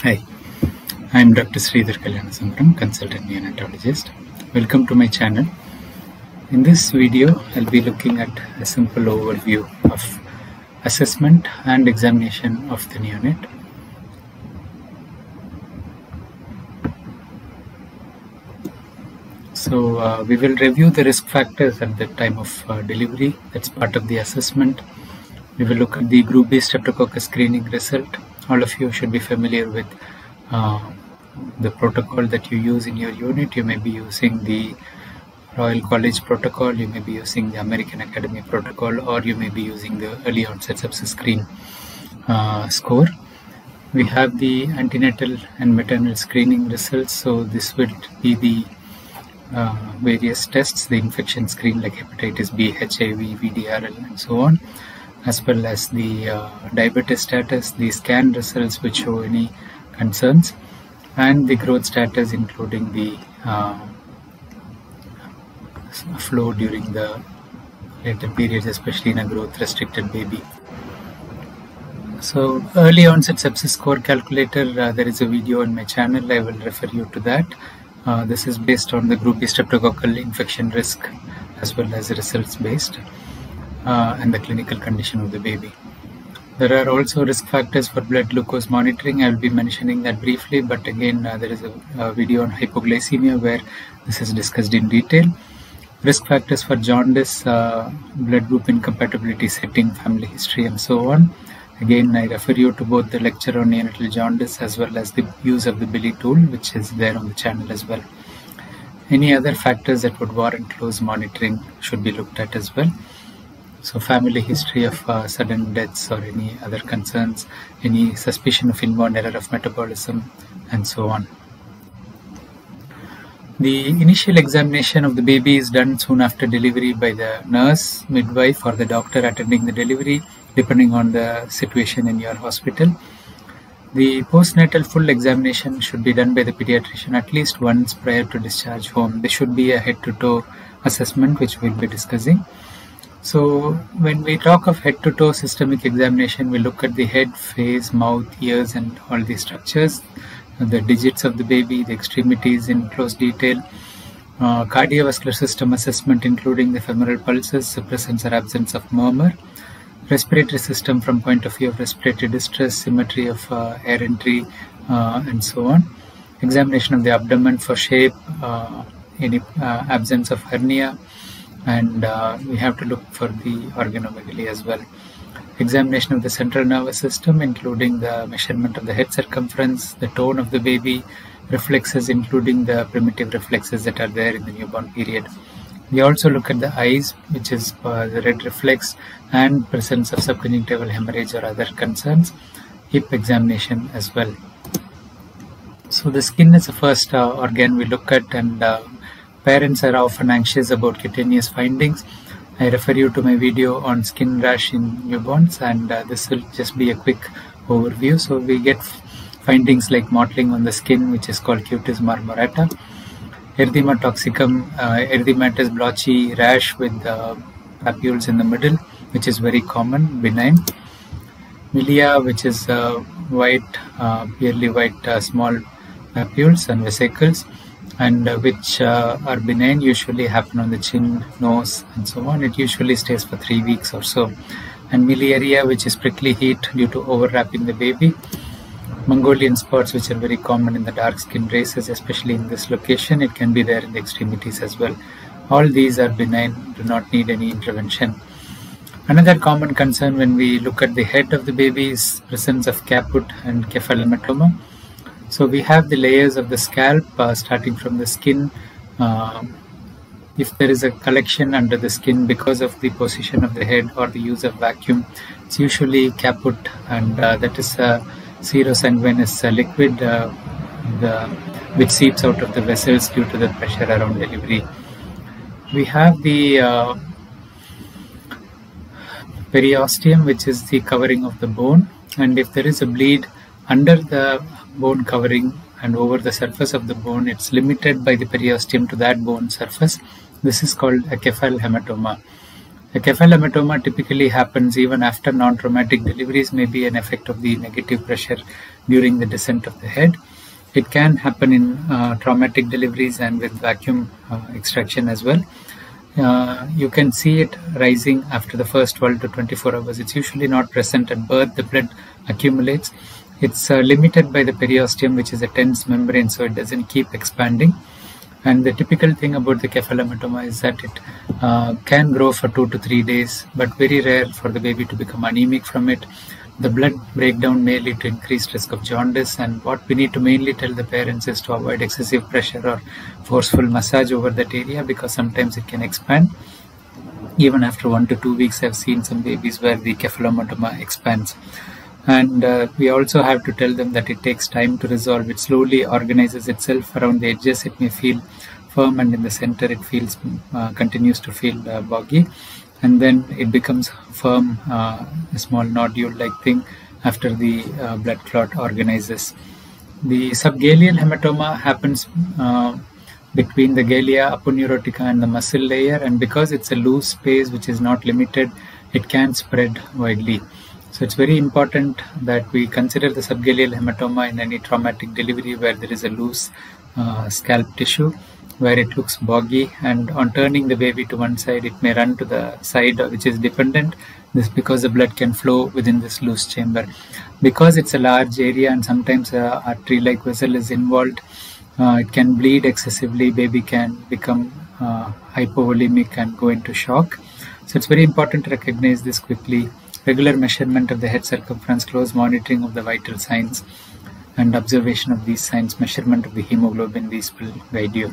Hi, I'm Dr. Sridhar Kalyanasundram, consultant neonatologist. Welcome to my channel. In this video, I'll be looking at a simple overview of assessment and examination of the neonate. So we will review the risk factors at the time of delivery. That's part of the assessment. We will look at the group B streptococcus screening result. All of you should be familiar with the protocol that you use in your unit. You may be using the Royal College protocol, you may be using the American Academy protocol, or you may be using the early onset sepsis screen score. We have the antenatal and maternal screening results. So this will be the various tests, the infection screen like hepatitis B, HIV, VDRL, and so on, as well as the diabetes status, the scan results which show any concerns, and the growth status including the flow during the later periods, especially in a growth restricted baby. So early onset sepsis score calculator, there is a video on my channel. I will refer you to that. This is based on the group B streptococcal infection risk as well as results based and the clinical condition of the baby. There are also risk factors for blood glucose monitoring. I will be mentioning that briefly, but again there is a video on hypoglycemia where this is discussed in detail. Risk factors for jaundice, blood group incompatibility setting, family history, and so on. Again, I refer you to both the lecture on neonatal jaundice as well as the use of the Billy tool, which is there on the channel as well. Any other factors that would warrant close monitoring should be looked at as well. So family history of sudden deaths or any other concerns, any suspicion of inborn error of metabolism, and so on. The initial examination of the baby is done soon after delivery by the nurse, midwife, or the doctor attending the delivery, depending on the situation in your hospital. The postnatal full examination should be done by the pediatrician at least once prior to discharge home. This should be a head-to-toe assessment, which we'll be discussing. So when we talk of head-to-toe systemic examination, we look at the head, face, mouth, ears, and all the structures, the digits of the baby, the extremities in close detail, cardiovascular system assessment including the femoral pulses, the presence or absence of murmur, respiratory system from point of view of respiratory distress, symmetry of air entry, and so on. Examination of the abdomen for shape, any absence of hernia, and we have to look for the organomegaly as well. Examination of the central nervous system including the measurement of the head circumference, the tone of the baby, reflexes including the primitive reflexes that are there in the newborn period. We also look at the eyes, which is the red reflex, and presence of subconjunctival hemorrhage or other concerns. Hip examination as well. So the skin is the first organ we look at, and parents are often anxious about cutaneous findings. I refer you to my video on skin rash in newborns, and this will just be a quick overview. So we get findings like mottling on the skin, which is called cutis marmorata. Erythema toxicum, erythematous blotchy rash with papules in the middle, which is very common, benign. Milia, which is white, purely white small papules and vesicles, and which are benign, usually happen on the chin, nose, and so on. It usually stays for 3 weeks or so. And miliaria, which is prickly heat due to overwrapping the baby. Mongolian spots, which are very common in the dark skin races, especially in this location. It can be there in the extremities as well. All these are benign, do not need any intervention. Another common concern when we look at the head of the baby is presence of caput and cephalhematoma. So we have the layers of the scalp starting from the skin. If there is a collection under the skin because of the position of the head or the use of vacuum, it's usually caput, and that is serosanguinous liquid which seeps out of the vessels due to the pressure around delivery. We have the periosteum, which is the covering of the bone, and if there is a bleed under the bone covering and over the surface of the bone, it's limited by the periosteum to that bone surface. This is called a cephalhematoma. A cephalhematoma typically happens even after non-traumatic deliveries, may be an effect of the negative pressure during the descent of the head. It can happen in traumatic deliveries and with vacuum extraction as well. You can see it rising after the first 12 to 24 hours. It's usually not present at birth. The blood accumulates. It's limited by the periosteum, which is a tense membrane, so it doesn't keep expanding. And the typical thing about the cephalhematoma is that it can grow for 2 to 3 days, but very rare for the baby to become anemic from it. The blood breakdown may lead to increased risk of jaundice, and what we need to mainly tell the parents is to avoid excessive pressure or forceful massage over that area, because sometimes it can expand. Even after 1 to 2 weeks, I've seen some babies where the cephalhematoma expands. And we also have to tell them that it takes time to resolve. It slowly organizes itself around the edges. It may feel firm, and in the center it feels continues to feel boggy, and then it becomes firm, a small nodule-like thing after the blood clot organizes. The subgaleal hematoma happens between the galea aponeurotica and the muscle layer, and because it's a loose space which is not limited, it can spread widely. So it's very important that we consider the subgaleal hematoma in any traumatic delivery where there is a loose scalp tissue, where it looks boggy, and on turning the baby to one side, it may run to the side which is dependent. This because the blood can flow within this loose chamber. Because it's a large area and sometimes an artery-like vessel is involved, it can bleed excessively. Baby can become hypovolemic and go into shock. So it's very important to recognize this quickly. Regular measurement of the head circumference, close monitoring of the vital signs, and observation of these signs, measurement of the hemoglobin, these will guide you.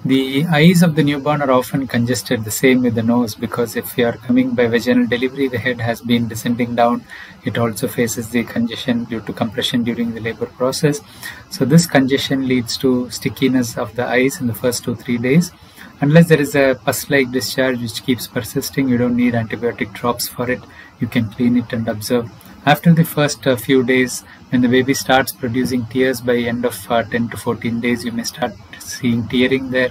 The eyes of the newborn are often congested, the same with the nose, because if you are coming by vaginal delivery, the head has been descending down. It also faces the congestion due to compression during the labor process. So this congestion leads to stickiness of the eyes in the first 2-3 days. Unless there is a pus-like discharge which keeps persisting, you don't need antibiotic drops for it. You can clean it and observe. After the first few days, when the baby starts producing tears, by end of 10 to 14 days, you may start seeing tearing there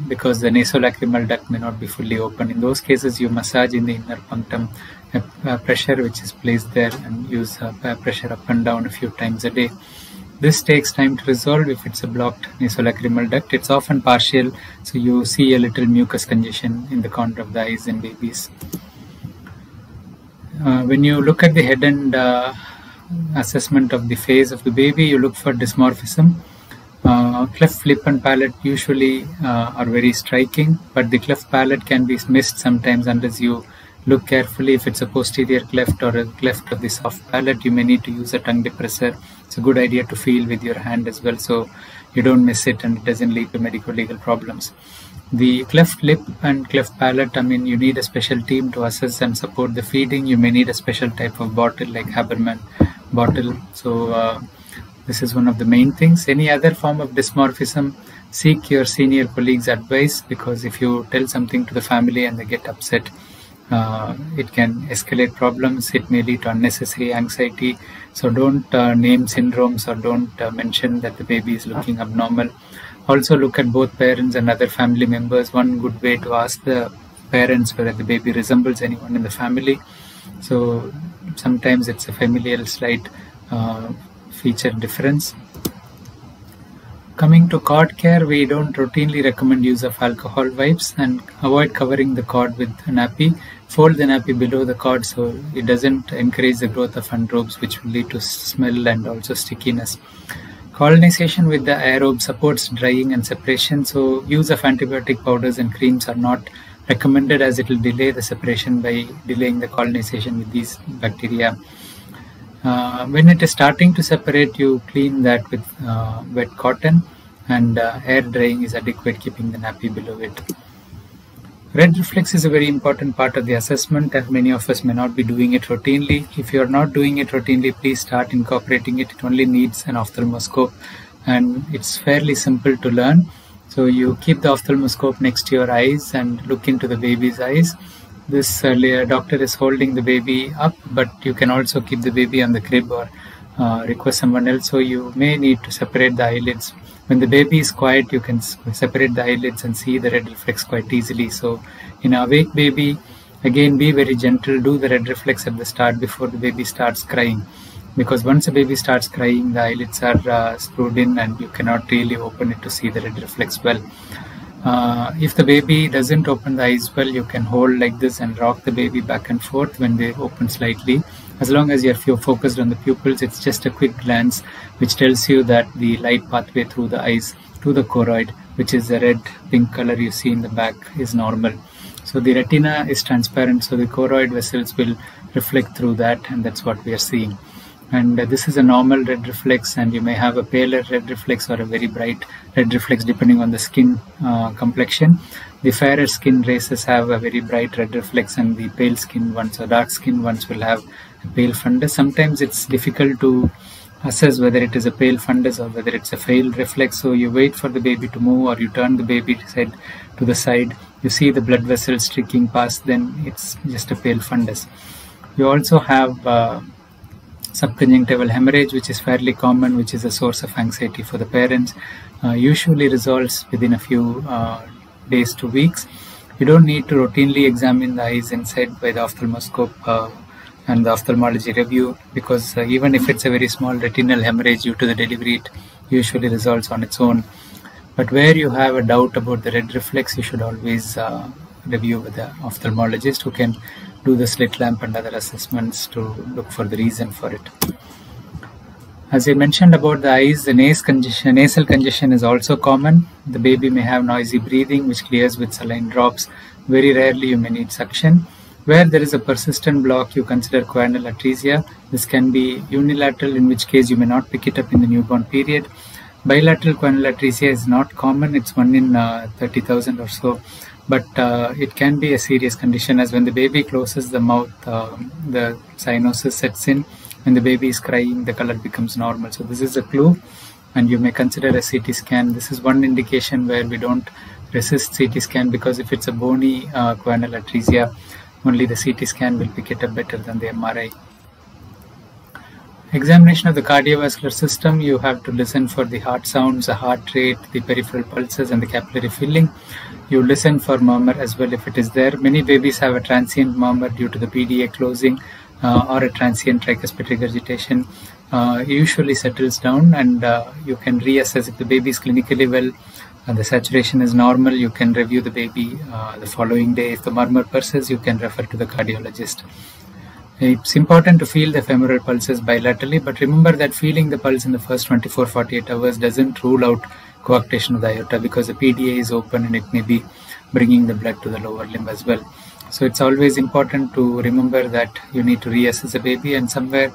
because the nasolacrimal duct may not be fully open. In those cases, you massage in the inner punctum pressure which is placed there, and use pressure up and down a few times a day. This takes time to resolve. If it's a blocked nasolacrimal duct, it's often partial, so you see a little mucus congestion in the corner of the eyes in babies. When you look at the head and assessment of the face of the baby, you look for dysmorphism. Cleft lip and palate usually are very striking, but the cleft palate can be missed sometimes unless you look carefully. If it's a posterior cleft or a cleft of the soft palate, you may need to use a tongue depressor. It's a good idea to feel with your hand as well, so you don't miss it and it doesn't lead to medico-legal problems. The cleft lip and cleft palate, you need a special team to assess and support the feeding. You may need a special type of bottle like Haberman bottle. So this is one of the main things. Any other form of dysmorphism, seek your senior colleagues' advice, because if you tell something to the family and they get upset, it can escalate problems. It may lead to unnecessary anxiety. So don't name syndromes, or don't mention that the baby is looking abnormal. Also look at both parents and other family members. One good way to ask the parents whether the baby resembles anyone in the family. So sometimes it's a familial slight feature difference. Coming to cord care, we don't routinely recommend use of alcohol wipes, and avoid covering the cord with a nappy. Fold the nappy below the cord so it doesn't encourage the growth of anaerobes, which will lead to smell and also stickiness. Colonization with the aerobe supports drying and separation, so use of antibiotic powders and creams are not recommended, as it will delay the separation by delaying the colonization with these bacteria. When it is starting to separate, you clean that with wet cotton, and air drying is adequate, keeping the nappy below it. Red reflex is a very important part of the assessment, and many of us may not be doing it routinely. If you are not doing it routinely, please start incorporating it. It only needs an ophthalmoscope, and it's fairly simple to learn. So you keep the ophthalmoscope next to your eyes and look into the baby's eyes. This doctor is holding the baby up, but you can also keep the baby on the crib or request someone else. So you may need to separate the eyelids When the baby is quiet, you can separate the eyelids and see the red reflex quite easily. So in an awake baby, again, be very gentle. Do the red reflex at the start before the baby starts crying, because once a baby starts crying, the eyelids are screwed in and you cannot really open it to see the red reflex well. If the baby doesn't open the eyes well, you can hold like this and rock the baby back and forth when they open slightly. As long as you're focused on the pupils, it's just a quick glance which tells you that the light pathway through the eyes to the choroid, which is the red pink color you see in the back, is normal. So the retina is transparent, so the choroid vessels will reflect through that, and that's what we are seeing. And this is a normal red reflex, and you may have a paler red reflex or a very bright red reflex depending on the skin complexion. The fairer skin races have a very bright red reflex, and the pale skin ones or dark skin ones will have a pale fundus. Sometimes it's difficult to assess whether it is a pale fundus or whether it's a failed reflex. So you wait for the baby to move, or you turn the baby's head to the side. You see the blood vessels streaking past, then it's just a pale fundus. You also have subconjunctival hemorrhage, which is fairly common, which is a source of anxiety for the parents. Usually resolves within a few days to weeks. You don't need to routinely examine the eyes inside by the ophthalmoscope and the ophthalmology review, because even if it's a very small retinal hemorrhage due to the delivery, it usually resolves on its own. But where you have a doubt about the red reflex, you should always review with the ophthalmologist, who can do the slit lamp and other assessments to look for the reason for it. As I mentioned about the eyes, the nasal congestion is also common. The baby may have noisy breathing, which clears with saline drops. Very rarely you may need suction. Where there is a persistent block, you consider choanal atresia. This can be unilateral, in which case you may not pick it up in the newborn period. Bilateral choanal atresia is not common. It's 1 in 30,000 or so. But it can be a serious condition, as when the baby closes the mouth, the cyanosis sets in. When the baby is crying, the color becomes normal. So this is a clue, and you may consider a CT scan. This is one indication where we don't resist CT scan, because if it's a bony choanal atresia, only the CT scan will pick it up better than the MRI. Examination of the cardiovascular system, you have to listen for the heart sounds, the heart rate, the peripheral pulses, and the capillary filling. You listen for murmur as well if it is there. Many babies have a transient murmur due to the PDA closing or a transient tricuspid regurgitation. It usually settles down, and you can reassess if the baby is clinically well and the saturation is normal. You can review the baby the following day. If the murmur persists, you can refer to the cardiologist. It's important to feel the femoral pulses bilaterally, but remember that feeling the pulse in the first 24-48 hours doesn't rule out coarctation of the aorta, because the PDA is open and it may be bringing the blood to the lower limb as well. So it's always important to remember that you need to reassess the baby, and somewhere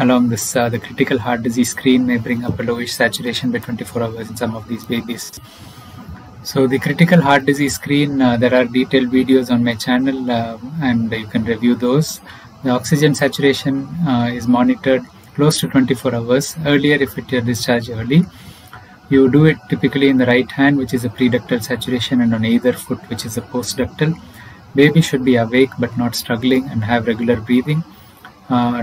along this the critical heart disease screen may bring up a lowish saturation by 24 hours in some of these babies. So the critical heart disease screen, there are detailed videos on my channel and you can review those. The oxygen saturation is monitored close to 24 hours. Earlier, if it is discharged early, you do it typically in the right hand, which is a preductal saturation, and on either foot, which is a postductal. Baby should be awake but not struggling and have regular breathing.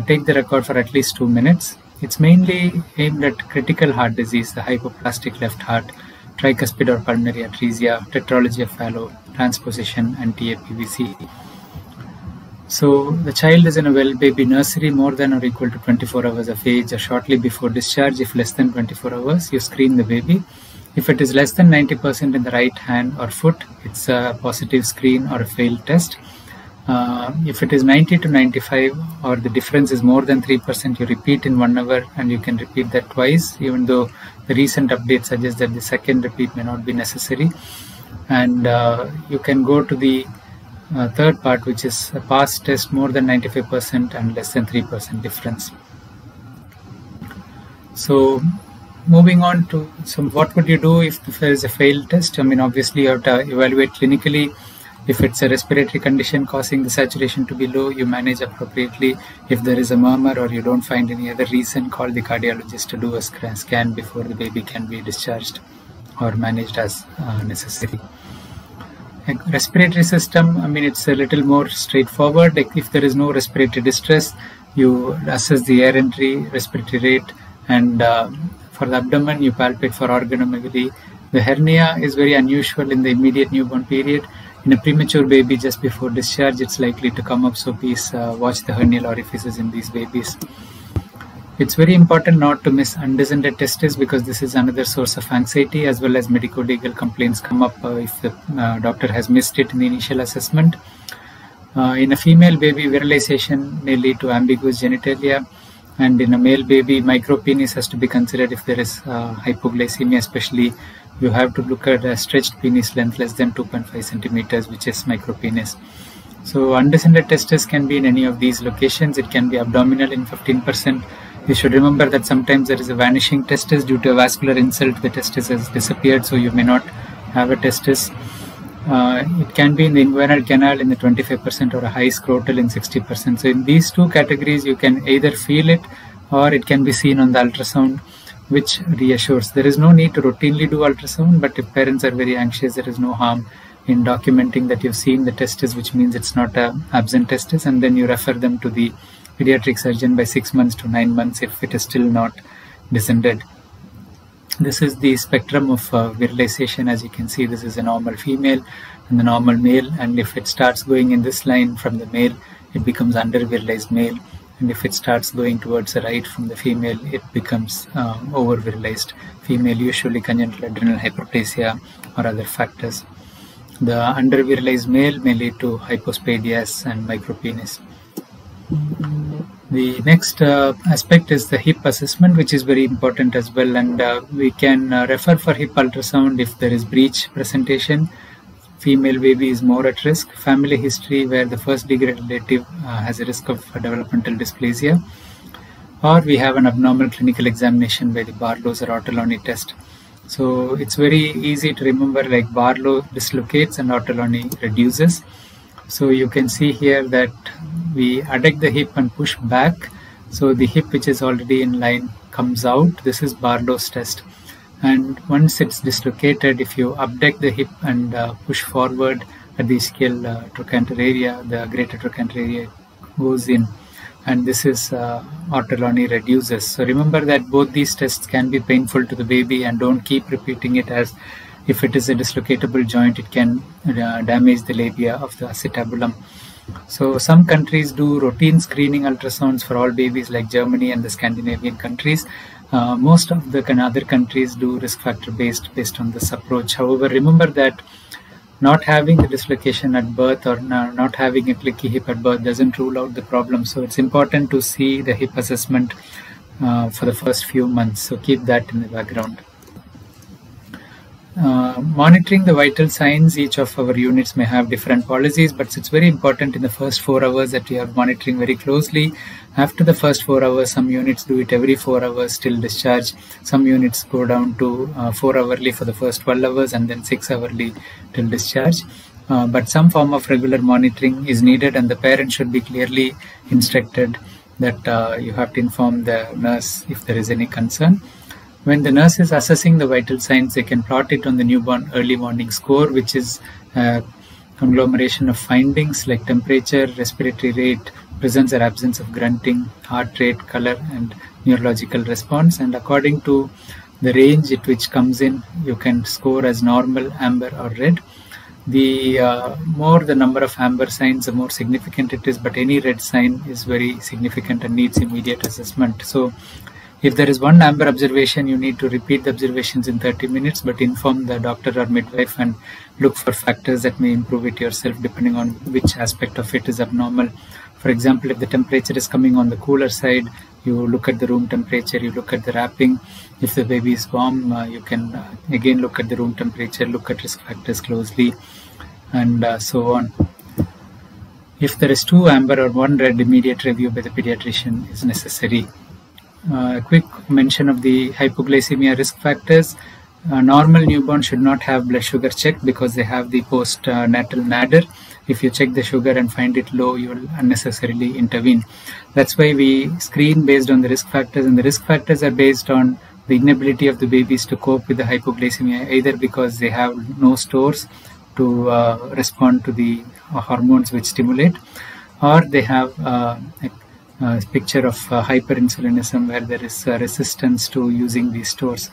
Take the record for at least 2 minutes. It's mainly aimed at critical heart disease, the hypoplastic left heart, tricuspid or pulmonary atresia, tetralogy of Fallot, transposition, and TAPVC. So the child is in a well baby nursery more than or equal to 24 hours of age or shortly before discharge. If less than 24 hours, you screen the baby. If it is less than 90% in the right hand or foot, it's a positive screen or a failed test. If it is 90 to 95 or the difference is more than 3%, you repeat in 1 hour, and you can repeat that twice, even though the recent update suggests that the second repeat may not be necessary. And you can go to the third part, which is a pass test more than 95% and less than 3% difference. So moving on to what would you do if there is a failed test? I mean, obviously you have to evaluate clinically. If it's a respiratory condition causing the saturation to be low, you manage appropriately. If there is a murmur or you don't find any other reason, call the cardiologist to do a scan before the baby can be discharged or managed as necessary. Respiratory system, I mean, it's a little more straightforward. Like if there is no respiratory distress, you assess the air entry, respiratory rate, and For the abdomen, you palpate for organomegaly. The hernia is very unusual in the immediate newborn period. In a premature baby just before discharge, it's likely to come up, so please watch the hernial orifices in these babies. It's very important not to miss undescended testes, because this is another source of anxiety, as well as medico-legal complaints come up if the doctor has missed it in the initial assessment. In a female baby, virilization may lead to ambiguous genitalia, and in a male baby, micropenis has to be considered if there is hypoglycemia. Especially you have to look at a stretched penis length less than 2.5 centimeters, which is micropenis. So undescended testes can be in any of these locations. It can be abdominal in 15%. You should remember that sometimes there is a vanishing testis due to a vascular insult. The testis has disappeared, so you may not have a testis. It can be in the inguinal canal in the 25% or a high scrotal in 60%. So in these two categories, you can either feel it or it can be seen on the ultrasound, which reassures. There is no need to routinely do ultrasound, but if parents are very anxious, there is no harm in documenting that you've seen the testis, which means it's not an absent testis, and then you refer them to the pediatric surgeon by 6 months to 9 months if it is still not descended. This is the spectrum of virilization. As you can see, this is a normal female and the normal male, and if it starts going in this line from the male, it becomes under-virilized male, and if it starts going towards the right from the female, it becomes over-virilized female, usually congenital adrenal hyperplasia or other factors. The under-virilized male may lead to hypospadias and micropenis. The next aspect is the hip assessment, which is very important as well, and we can refer for hip ultrasound if there is breech presentation. Female baby is more at risk. Family history where the first degree relative has a risk of developmental dysplasia, or we have an abnormal clinical examination by the Barlow's or Ortolani test. So it's very easy to remember, like Barlow dislocates and Ortolani reduces. So you can see here that we adduct the hip and push back. So the hip, which is already in line, comes out. This is Barlow's test. And once it's dislocated, if you abduct the hip and push forward at the ischial trochanter area, the greater trochanter area goes in. And this is Ortolani reduces. So remember that both these tests can be painful to the baby, and don't keep repeating it, as if it is a dislocatable joint, it can damage the labia of the acetabulum. So some countries do routine screening ultrasounds for all babies, like Germany and the Scandinavian countries. Most of the other countries do risk factor based on this approach. However, remember that not having the dislocation at birth or not having a clicky hip at birth doesn't rule out the problem. So it's important to see the hip assessment for the first few months. So keep that in the background. Monitoring the vital signs, each of our units may have different policies, but it's very important in the first 4 hours that we are monitoring very closely. After the first 4 hours, some units do it every 4 hours till discharge. Some units go down to 4 hourly for the first 12 hours and then 6 hourly till discharge. But some form of regular monitoring is needed, and the parent should be clearly instructed that you have to inform the nurse if there is any concern. When the nurse is assessing the vital signs, they can plot it on the newborn early warning score, which is a conglomeration of findings like temperature, respiratory rate, presence or absence of grunting, heart rate, color, and neurological response. And according to the range at which comes in, you can score as normal, amber, or red. The more the number of amber signs, the more significant it is, but any red sign is very significant and needs immediate assessment. So if there is one amber observation, you need to repeat the observations in 30 minutes, but inform the doctor or midwife and look for factors that may improve it yourself depending on which aspect of it is abnormal. For example, if the temperature is coming on the cooler side, you look at the room temperature, you look at the wrapping. If the baby is warm, you can again look at the room temperature, look at risk factors closely, and so on. If there is 2 amber or 1 red, immediate review by the pediatrician is necessary. A quick mention of the hypoglycemia risk factors. Normal newborn should not have blood sugar checked because they have the postnatal nadir. If you check the sugar and find it low, you will unnecessarily intervene. That's why we screen based on the risk factors, and the risk factors are based on the inability of the babies to cope with the hypoglycemia, either because they have no stores to respond to the hormones which stimulate, or they have picture of hyperinsulinism, where there is resistance to using these stores.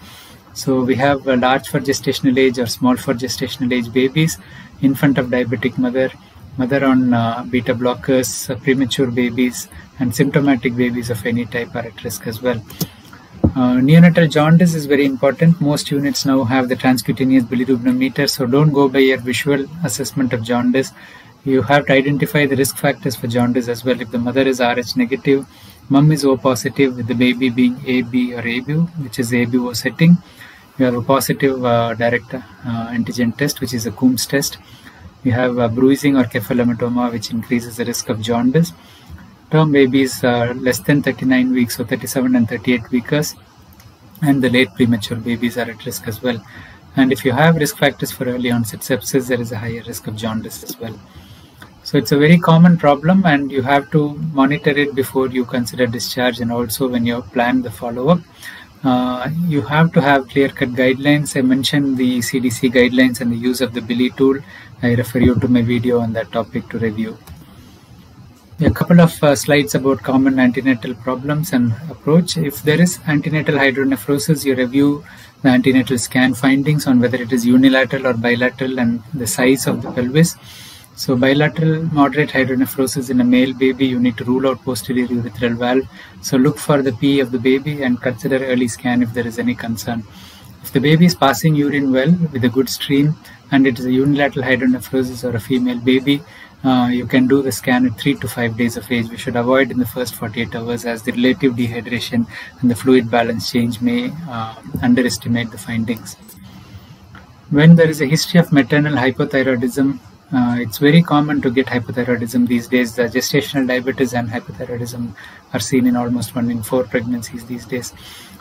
So we have large for gestational age or small for gestational age babies, infant of diabetic mother, mother on beta blockers, premature babies, and symptomatic babies of any type are at risk as well. Neonatal jaundice is very important. Most units now have the transcutaneous bilirubinometer, so don't go by your visual assessment of jaundice. You have to identify the risk factors for jaundice as well. If the mother is Rh negative, mom is O positive, with the baby being AB or ABU, which is ABO setting, you have a positive direct antigen test, which is a Coombs test. You have bruising or cephalometoma, which increases the risk of jaundice. Term babies less than 39 weeks, so 37 and 38 weekers, and the late premature babies are at risk as well. And if you have risk factors for early onset sepsis, there is a higher risk of jaundice as well. So it's a very common problem, and you have to monitor it before you consider discharge, and also when you plan the follow-up. You have to have clear-cut guidelines. I mentioned the CDC guidelines and the use of the Billy tool. I refer you to my video on that topic to review. A couple of slides about common antenatal problems and approach. If there is antenatal hydronephrosis, you review the antenatal scan findings on whether it is unilateral or bilateral and the size of the pelvis. So bilateral moderate hydronephrosis in a male baby, you need to rule out posterior urethral valve. So look for the PE of the baby and consider early scan if there is any concern. If the baby is passing urine well with a good stream and it is a unilateral hydronephrosis or a female baby, you can do the scan at 3 to 5 days of age. We should avoid in the first 48 hours, as the relative dehydration and the fluid balance change may underestimate the findings. When there is a history of maternal hypothyroidism, it's very common to get hypothyroidism these days. The gestational diabetes and hypothyroidism are seen in almost 1 in 4 pregnancies these days.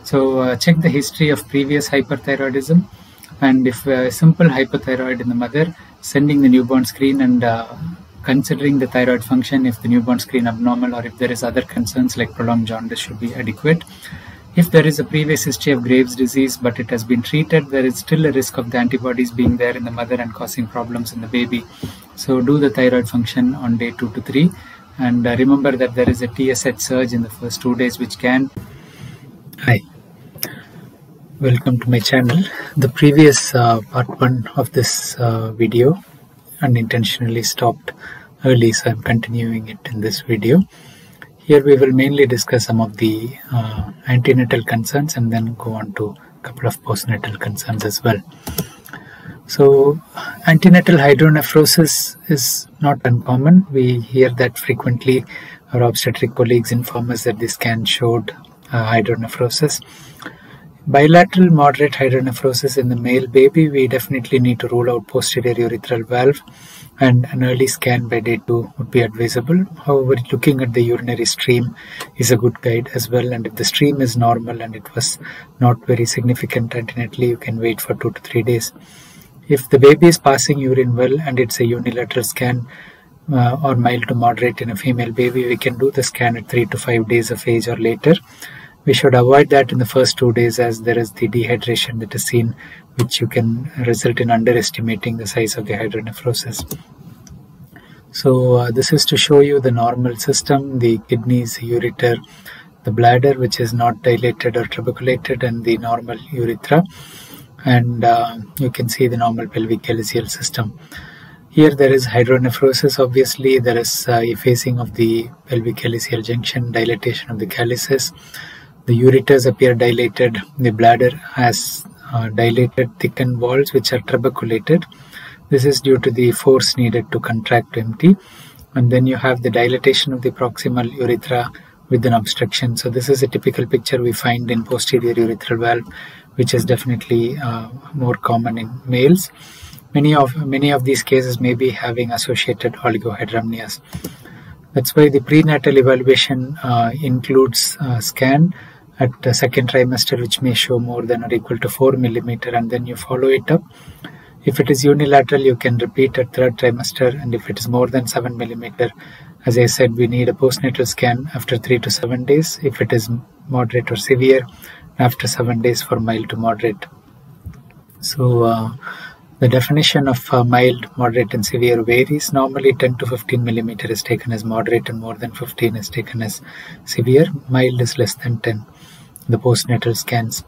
So check the history of previous hyperthyroidism, and if simple hypothyroid in the mother, sending the newborn screen and considering the thyroid function. If the newborn screen abnormal or if there is other concerns like prolonged jaundice should be adequate. If there is a previous history of Graves' disease but it has been treated, there is still a risk of the antibodies being there in the mother and causing problems in the baby. So do the thyroid function on day 2 to 3, and remember that there is a TSH surge in the first 2 days which can... Hi, welcome to my channel. The previous part 1 of this video unintentionally stopped early, so I'm continuing it in this video. Here we will mainly discuss some of the antenatal concerns and then go on to a couple of postnatal concerns as well. So antenatal hydronephrosis is not uncommon. We hear that frequently. Our obstetric colleagues inform us that this scan showed hydronephrosis. Bilateral moderate hydronephrosis in the male baby, we definitely need to rule out posterior urethral valve, and an early scan by day 2 would be advisable. However, looking at the urinary stream is a good guide as well, and if the stream is normal and it was not very significant antenatally, you can wait for 2 to 3 days. If the baby is passing urine well and it's a unilateral scan or mild to moderate in a female baby, we can do the scan at 3 to 5 days of age or later. We should avoid that in the first 2 days, as there is the dehydration that is seen, which you can result in underestimating the size of the hydronephrosis. So this is to show you the normal system, the kidneys, the ureter, the bladder which is not dilated or trabeculated, and the normal urethra, and you can see the normal pelvic calyceal system. Here there is hydronephrosis. Obviously there is effacing of the pelvic calyceal junction, dilatation of the calyces. The ureters appear dilated. The bladder has dilated, thickened walls which are trabeculated. This is due to the force needed to contract to empty. And then you have the dilatation of the proximal urethra with an obstruction. So this is a typical picture we find in posterior urethral valve, which is definitely more common in males. Many of these cases may be having associated oligohydramnias. That's why the prenatal evaluation includes scan at the second trimester, which may show more than or equal to 4 mm, and then you follow it up. If it is unilateral, you can repeat at third trimester, and if it is more than 7 mm, as I said, we need a postnatal scan after 3 to 7 days. If it is moderate or severe, after 7 days for mild to moderate. So The definition of mild, moderate and severe varies. Normally 10 to 15 millimeter is taken as moderate and more than 15 is taken as severe. Mild is less than 10, the postnatal scans.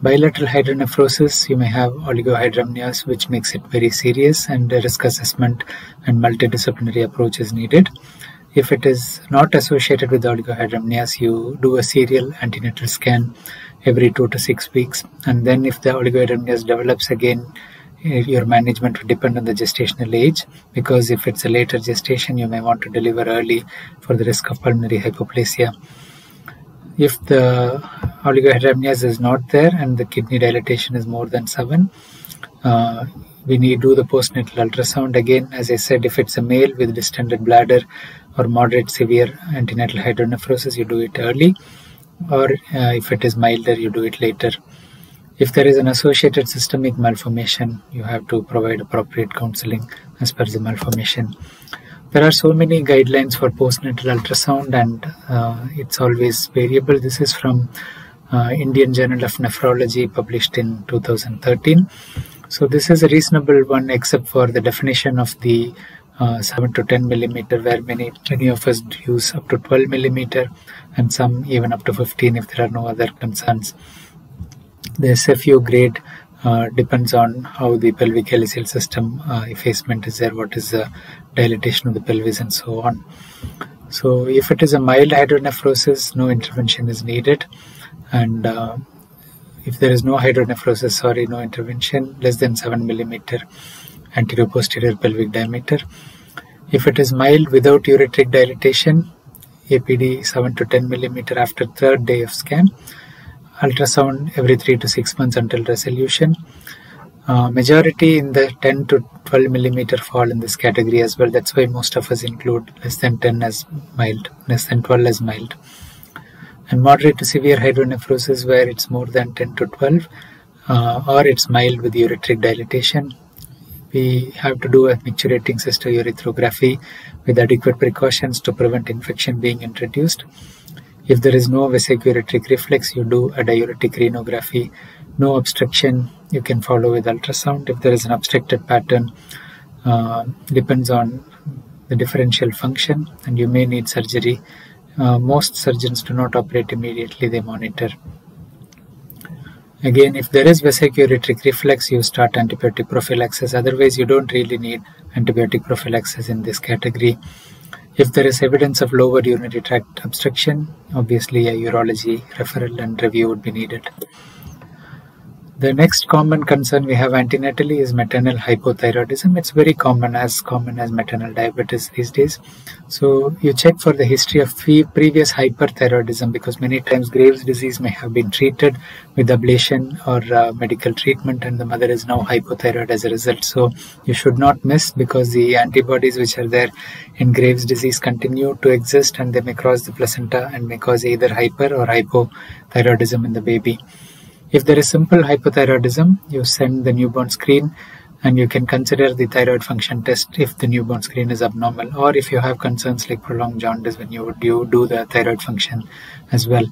Bilateral hydronephrosis, you may have oligohydramnias, which makes it very serious, and a risk assessment and multidisciplinary approach is needed. If it is not associated with oligohydramnias, you do a serial antenatal scan every 2 to 6 weeks, and then if the oligohydramnias develops again, your management will depend on the gestational age, because if it's a later gestation, you may want to deliver early for the risk of pulmonary hypoplasia. If the oligohydramnias is not there and the kidney dilatation is more than 7, we need to do the postnatal ultrasound. Again, as I said, if it's a male with distended bladder or moderate severe antenatal hydronephrosis, you do it early, or if it is milder, you do it later. If there is an associated systemic malformation, you have to provide appropriate counseling as per the malformation. There are so many guidelines for postnatal ultrasound, and it's always variable. This is from Indian Journal of Nephrology, published in 2013. So this is a reasonable one, except for the definition of the 7 to 10 millimeter, where many of us use up to 12 millimeter and some even up to 15 if there are no other concerns. The SFU grade depends on how the pelvic helical system effacement is there, what is the dilatation of the pelvis, and so on. So if it is a mild hydronephrosis, no intervention is needed, and if there is no hydronephrosis, no intervention, less than 7 millimeter anterior-posterior pelvic diameter. If it is mild without ureteric dilatation, APD 7 to 10 millimeter after 3rd day of scan. Ultrasound every 3 to 6 months until resolution. Majority in the 10 to 12 millimeter fall in this category as well. That's why most of us include less than 10 as mild, less than 12 as mild. And moderate to severe hydronephrosis, where it's more than 10 to 12, or it's mild with ureteric dilatation. We have to do a micturating cystourethropy with adequate precautions to prevent infection being introduced. If there is no vesicoureteric reflex, you do a diuretic renography. No obstruction, you can follow with ultrasound. If there is an obstructed pattern, depends on the differential function, and you may need surgery. Most surgeons do not operate immediately, they monitor. Again, if there is vesicoureteric reflex, you start antibiotic prophylaxis. Otherwise, you don't really need antibiotic prophylaxis in this category. If there is evidence of lower urinary tract obstruction, obviously a urology referral and review would be needed. The next common concern we have antenatally is maternal hypothyroidism. It's very common as maternal diabetes these days. So you check for the history of previous hyperthyroidism, because many times Graves' disease may have been treated with ablation or medical treatment, and the mother is now hypothyroid as a result. So you should not miss, because the antibodies which are there in Graves' disease continue to exist, and they may cross the placenta and may cause either hyper or hypothyroidism in the baby. If there is simple hypothyroidism, you send the newborn screen, and you can consider the thyroid function test if the newborn screen is abnormal, or if you have concerns like prolonged jaundice, when you do the thyroid function as well.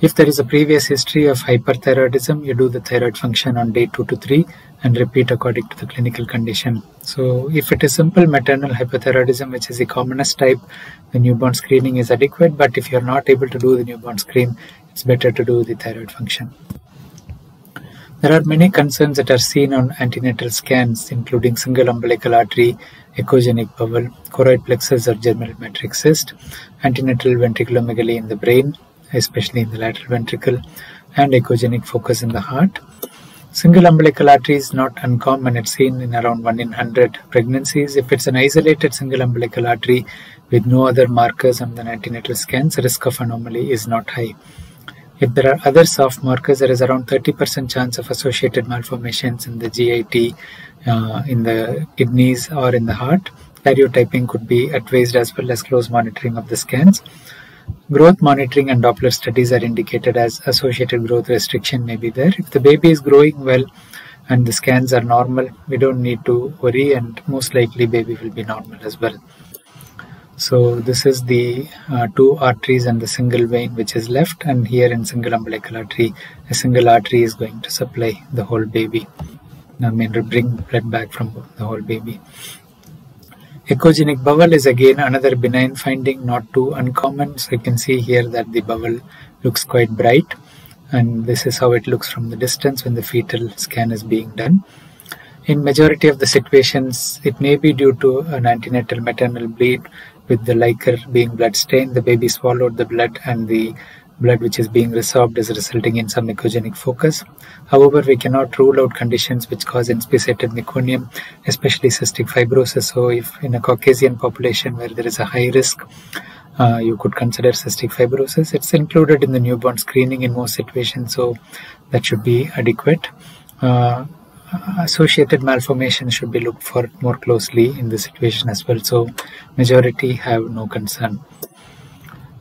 If there is a previous history of hyperthyroidism, you do the thyroid function on day 2 to 3 and repeat according to the clinical condition. So if it is simple maternal hypothyroidism, which is the commonest type, the newborn screening is adequate. But if you are not able to do the newborn screen, it's better to do the thyroid function. There are many concerns that are seen on antenatal scans, including single umbilical artery, echogenic bowel, choroid plexus or germinal matrix cyst, antenatal ventriculomegaly in the brain, especially in the lateral ventricle, and echogenic focus in the heart. Single umbilical artery is not uncommon. It's seen in around 1 in 100 pregnancies. If it's an isolated single umbilical artery with no other markers on the antenatal scans, the risk of anomaly is not high. If there are other soft markers, there is around 30% chance of associated malformations in the GIT, in the kidneys or in the heart. Karyotyping could be advised, as well as close monitoring of the scans. Growth monitoring and Doppler studies are indicated, as associated growth restriction may be there. If the baby is growing well and the scans are normal, we don't need to worry, and most likely baby will be normal as well. So this is the two arteries and the single vein which is left, and here in single umbilical artery, a single artery is going to supply the whole baby. bring blood back from the whole baby. Echogenic bowel is again another benign finding, not too uncommon. So you can see here that the bowel looks quite bright, and this is how it looks from the distance when the fetal scan is being done. In majority of the situations, it may be due to an antenatal maternal bleed with the liquor being blood stained. The baby swallowed the blood, and the blood which is being resorbed is resulting in some echogenic focus. However, we cannot rule out conditions which cause inspissated meconium, especially cystic fibrosis. So if in a Caucasian population where there is a high risk, you could consider cystic fibrosis. It's included in the newborn screening in most situations, so that should be adequate. Associated malformation should be looked for more closely in this situation as well, so majority have no concern.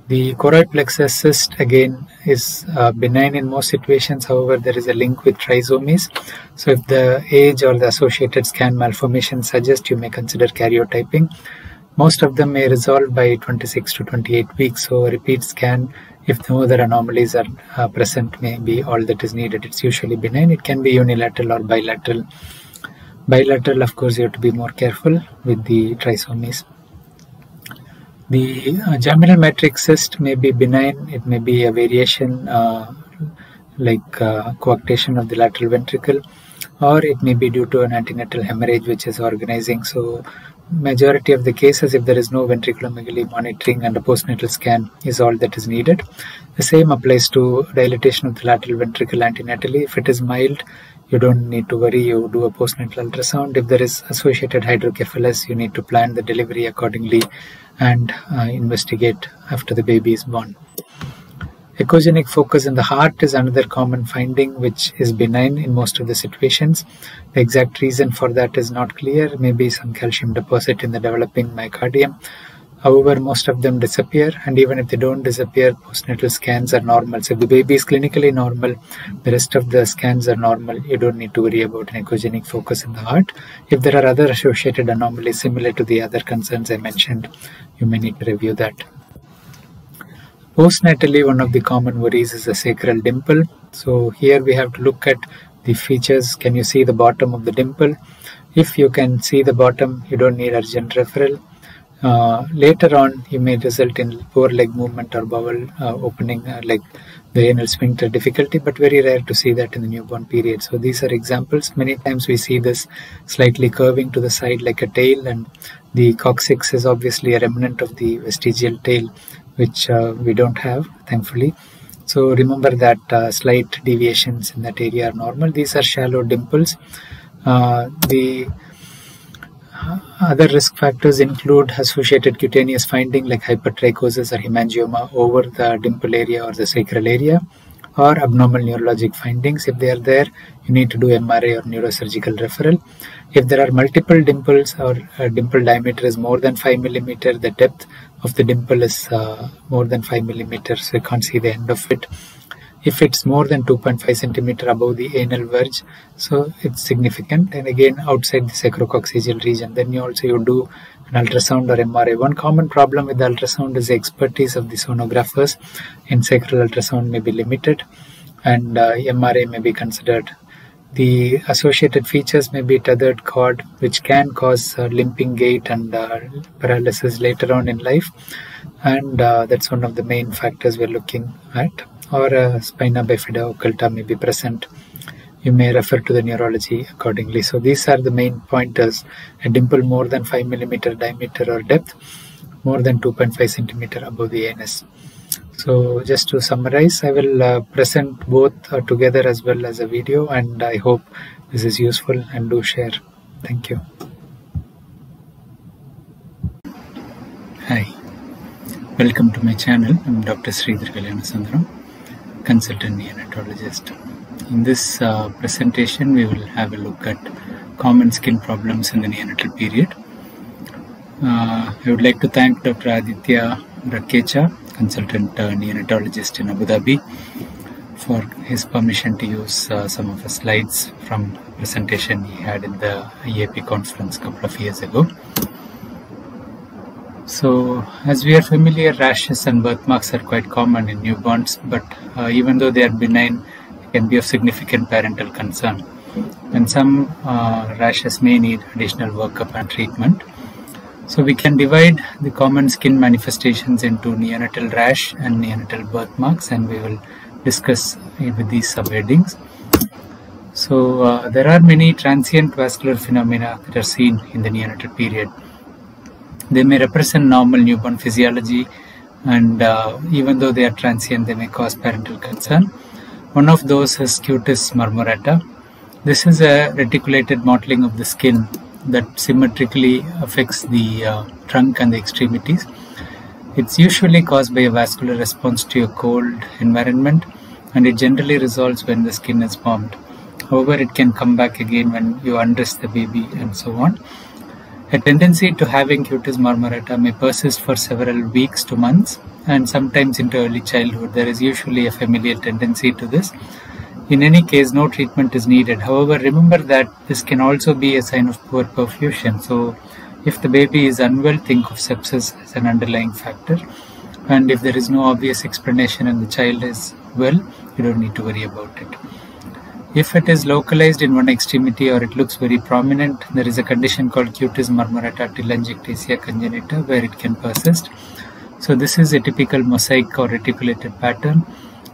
The choroid plexus cyst again is benign in most situations. However, there is a link with trisomies. So if the age or the associated scan malformation suggests, you may consider karyotyping. Most of them may resolve by 26 to 28 weeks. So a repeat scan, if no other anomalies are present, may be all that is needed. It's usually benign. It can be unilateral or bilateral. Bilateral, of course, you have to be more careful with the trisomies. The germinal matrix cyst may be benign. It may be a variation like coarctation of the lateral ventricle, or it may be due to an antenatal hemorrhage which is organizing. So majority of the cases, if there is no ventriculomegaly, monitoring and a postnatal scan is all that is needed. The same applies to dilatation of the lateral ventricle antenatally. If it is mild, you don't need to worry, you do a postnatal ultrasound. If there is associated hydrocephalus, you need to plan the delivery accordingly and investigate after the baby is born. Echogenic focus in the heart is another common finding which is benign in most of the situations. The exact reason for that is not clear. Maybe some calcium deposit in the developing myocardium. However, most of them disappear, and even if they don't disappear, postnatal scans are normal. So if the baby is clinically normal, the rest of the scans are normal. You don't need to worry about an echogenic focus in the heart. If there are other associated anomalies similar to the other concerns I mentioned, you may need to review that. Postnatally, one of the common worries is the sacral dimple. So here we have to look at the features. Can you see the bottom of the dimple? If you can see the bottom, you don't need urgent referral. Later on, you may result in poor leg movement or bowel opening, like the anal sphincter difficulty, but very rare to see that in the newborn period. So these are examples. Many times we see this slightly curving to the side like a tail, and the coccyx is obviously a remnant of the vestigial tail, which we don't have, thankfully. So remember that slight deviations in that area are normal. These are shallow dimples. The other risk factors include associated cutaneous finding like hypertrichosis or hemangioma over the dimple area or the sacral area, or abnormal neurologic findings. If they are there, you need to do MRI or neurosurgical referral. If there are multiple dimples or a dimple diameter is more than 5 mm, the depth of the dimple is more than 5 mm, so you can't see the end of it. If it's more than 2.5 cm above the anal verge, so it's significant, and again outside the sacrococcygeal region, then you do an ultrasound or MRI. One common problem with the ultrasound is the expertise of the sonographers. In sacral ultrasound may be limited, and MRI may be considered. The associated features may be tethered cord, which can cause limping gait and paralysis later on in life, and that's one of the main factors we're looking at. Or spina bifida occulta may be present. You may refer to the neurology accordingly. So these are the main pointers: a dimple more than 5 mm diameter or depth, more than 2.5 cm above the anus. So just to summarize, I will present both together as well as a video, and I hope this is useful, and do share. Thank you. Hi, welcome to my channel. I'm Dr. Sridhar Kalyanasundram, consultant neonatologist. In this presentation, we will have a look at common skin problems in the neonatal period. I would like to thank Dr. Aditya Rakecha, consultant neonatologist in Abu Dhabi, for his permission to use some of the slides from the presentation he had in the EAP conference a couple of years ago. So, as we are familiar, rashes and birthmarks are quite common in newborns, but even though they are benign, they can be of significant parental concern. and some rashes may need additional workup and treatment. So we can divide the common skin manifestations into neonatal rash and neonatal birthmarks, and we will discuss with these subheadings. So there are many transient vascular phenomena that are seen in the neonatal period. They may represent normal newborn physiology, and even though they are transient, they may cause parental concern. One of those is cutis marmorata. This is a reticulated mottling of the skin that symmetrically affects the trunk and the extremities. It's usually caused by a vascular response to a cold environment, and it generally resolves when the skin is warmed. However, it can come back again when you undress the baby and so on. A tendency to having cutis marmorata may persist for several weeks to months, and sometimes into early childhood. There is usually a familial tendency to this. In any case, no treatment is needed. However, remember that this can also be a sign of poor perfusion. So if the baby is unwell, think of sepsis as an underlying factor. And if there is no obvious explanation and the child is well, you don't need to worry about it. If it is localized in one extremity or it looks very prominent, there is a condition called cutis marmorata telangiectasia congenita where it can persist. So this is a typical mosaic or reticulated pattern.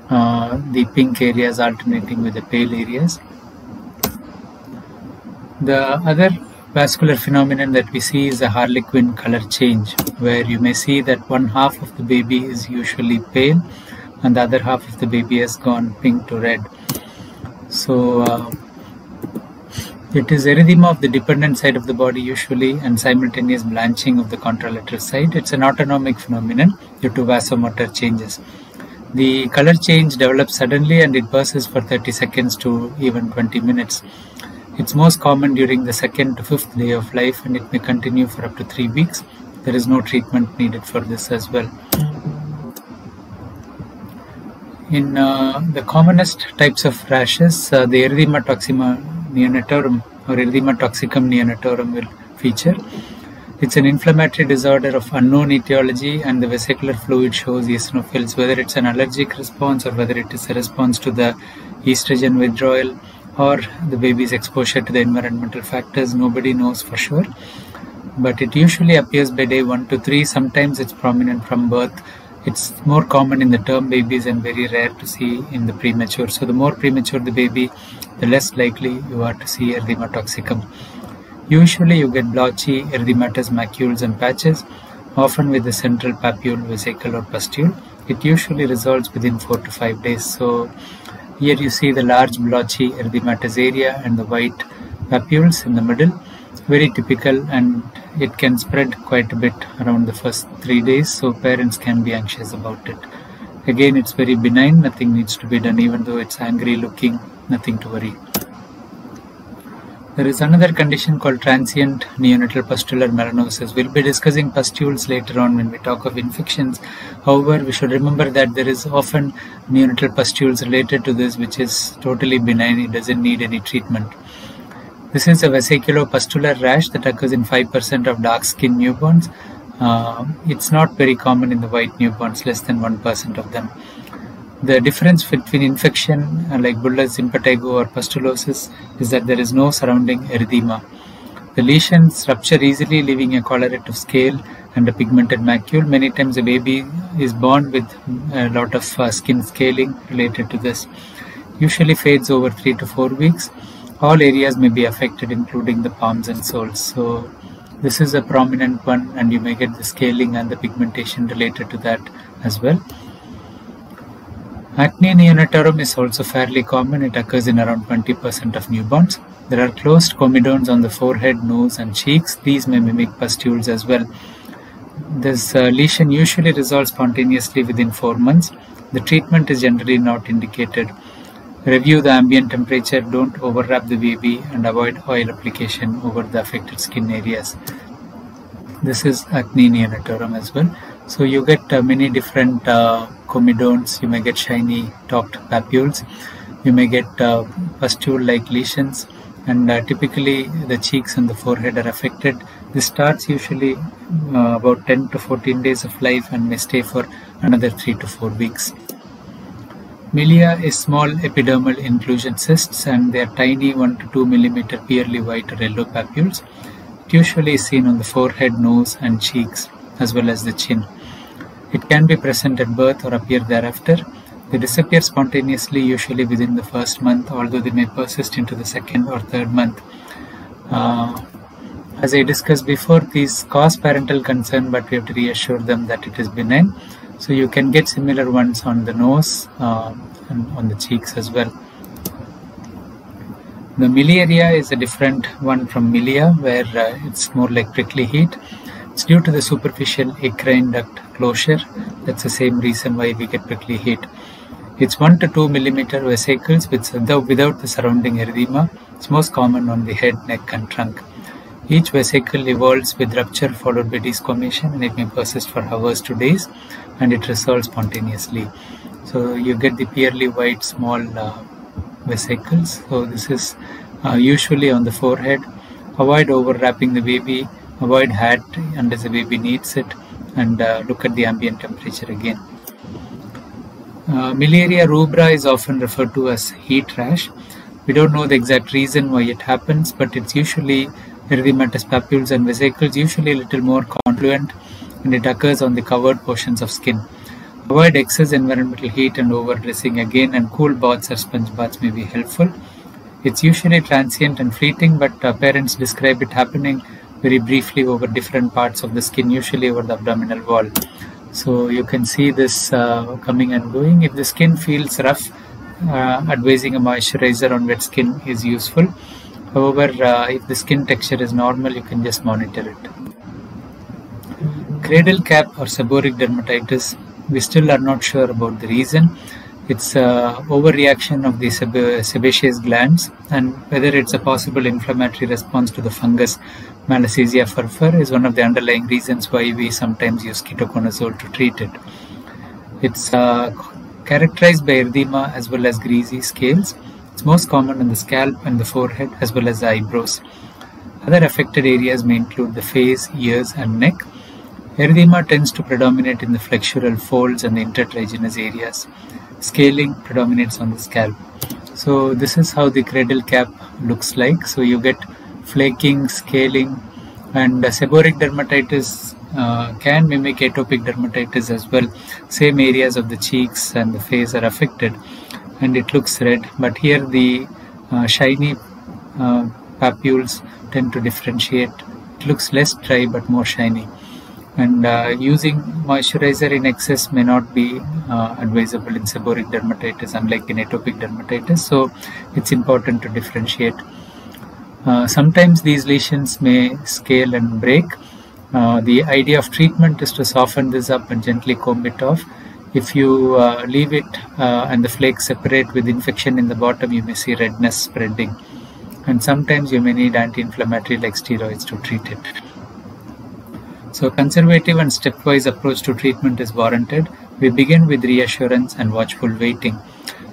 The pink areas alternating with the pale areas. The other vascular phenomenon that we see is a harlequin color change, where you may see that one half of the baby is usually pale and the other half of the baby has gone pink to red. So it is erythema of the dependent side of the body usually, and simultaneous blanching of the contralateral side. It's an autonomic phenomenon due to vasomotor changes. The color change develops suddenly and it persists for 30 seconds to even 20 minutes. It's most common during the 2nd to 5th day of life, and it may continue for up to 3 weeks. There is no treatment needed for this as well. In the commonest types of rashes, the erythema toxima neonatorum or erythema toxicum neonatorum will feature. It's an inflammatory disorder of unknown etiology, and the vesicular fluid shows eosinophils. Whether it's an allergic response or whether it is a response to the estrogen withdrawal or the baby's exposure to the environmental factors, nobody knows for sure. But it usually appears by day 1 to 3. Sometimes it's prominent from birth. It's more common in the term babies and very rare to see in the premature. So the more premature the baby, the less likely you are to see erythema toxicum. Usually you get blotchy erythematous macules and patches, often with the central papule, vesicle or pustule. It usually resolves within 4 to 5 days. So here you see the large blotchy erythematous area and the white papules in the middle. Very typical, and it can spread quite a bit around the first 3 days, so parents can be anxious about it. Again, it's very benign, nothing needs to be done. Even though it's angry looking, nothing to worry. There is another condition called transient neonatal pustular melanosis. We'll be discussing pustules later on when we talk of infections. However, we should remember that there is often neonatal pustules related to this, which is totally benign. It doesn't need any treatment. This is a vesiculopustular rash that occurs in 5% of dark-skinned newborns. It's not very common in the white newborns, less than 1% of them. The difference between infection like bullous impetigo or pustulosis is that there is no surrounding erythema. The lesions rupture easily, leaving a colorative scale and a pigmented macule. Many times a baby is born with a lot of skin scaling related to this. Usually fades over 3 to 4 weeks. All areas may be affected, including the palms and soles. So this is a prominent one, and you may get the scaling and the pigmentation related to that as well. Acne neonatorum is also fairly common. It occurs in around 20% of newborns. There are closed comedones on the forehead, nose and cheeks. These may mimic pustules as well. This lesion usually resolves spontaneously within 4 months. The treatment is generally not indicated. Review the ambient temperature, don't overwrap the baby, and avoid oil application over the affected skin areas. This is acne neonatorum as well. So you get many different comedones. You may get shiny topped papules. You may get pustule-like lesions, and typically the cheeks and the forehead are affected. This starts usually about 10 to 14 days of life and may stay for another 3 to 4 weeks. Milia is small epidermal inclusion cysts, and they are tiny 1 to 2 millimeter purely white or yellow papules. It usually is seen on the forehead, nose, and cheeks, as well as the chin. It can be present at birth or appear thereafter. They disappear spontaneously, usually within the first month, although they may persist into the second or third month. As I discussed before, these cause parental concern, but we have to reassure them that it is benign. So you can get similar ones on the nose and on the cheeks as well. The miliaria is a different one from milia, where it's more like prickly heat. It's due to the superficial eccrine duct closure. That's the same reason why we get prickly heat. It's 1 to 2 millimeter vesicles without the surrounding erythema. It's most common on the head, neck, and trunk. Each vesicle evolves with rupture followed by desquamation, and it may persist for hours to days, and it resolves spontaneously. So you get the purely white small vesicles. So this is usually on the forehead. Avoid overwrapping the baby, avoid hat unless the baby needs it, and look at the ambient temperature again. Miliaria rubra is often referred to as heat rash. We don't know the exact reason why it happens, but it's usually erythematous papules and vesicles, usually a little more confluent, and it occurs on the covered portions of skin. Avoid excess environmental heat and overdressing again, and cool baths or sponge baths may be helpful. It's usually transient and fleeting, but parents describe it happening very briefly over different parts of the skin, usually over the abdominal wall. So you can see this coming and going. If the skin feels rough, advising a moisturizer on wet skin is useful. However, if the skin texture is normal, you can just monitor it. Cradle cap or seborrheic dermatitis, we still are not sure about the reason. It's overreaction of the sebaceous glands, and whether it's a possible inflammatory response to the fungus Malassezia furfur is one of the underlying reasons why we sometimes use ketoconazole to treat it. It's characterized by erythema as well as greasy scales. It's most common on the scalp and the forehead as well as the eyebrows. Other affected areas may include the face, ears, and neck. Erythema tends to predominate in the flexural folds and the intertriginous areas. Scaling predominates on the scalp. So this is how the cradle cap looks like. So you get flaking, scaling, and seborrheic dermatitis can mimic atopic dermatitis as well. Same areas of the cheeks and the face are affected, and it looks red, but here the shiny papules tend to differentiate. It looks less dry but more shiny, and using moisturizer in excess may not be advisable in seborrheic dermatitis, unlike in atopic dermatitis. So it's important to differentiate. Sometimes these lesions may scale and break. The idea of treatment is to soften this up and gently comb it off. If you leave it and the flakes separate with infection in the bottom, you may see redness spreading, and sometimes you may need anti-inflammatory like steroids to treat it. So conservative and stepwise approach to treatment is warranted. We begin with reassurance and watchful waiting.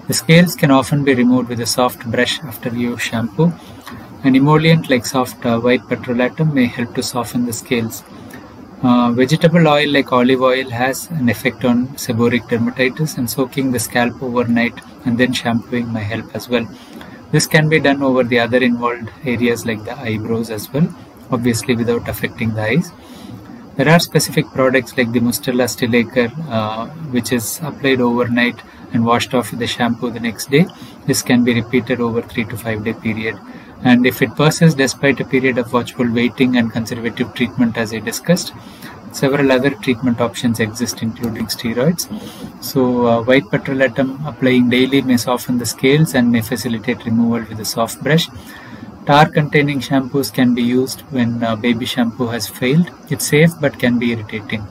The scales can often be removed with a soft brush after you shampoo. An emollient like soft white petrolatum may help to soften the scales. Vegetable oil like olive oil has an effect on seborrheic dermatitis, and soaking the scalp overnight and then shampooing may help as well. This can be done over the other involved areas like the eyebrows as well, obviously without affecting the eyes. There are specific products like the Mustela Stillacre, which is applied overnight and washed off with the shampoo the next day. This can be repeated over 3 to 5 day period. And if it persists despite a period of watchful waiting and conservative treatment, as I discussed, several other treatment options exist, including steroids. So white petrolatum applying daily may soften the scales and may facilitate removal with a soft brush. Tar containing shampoos can be used when baby shampoo has failed. It's safe but can be irritating.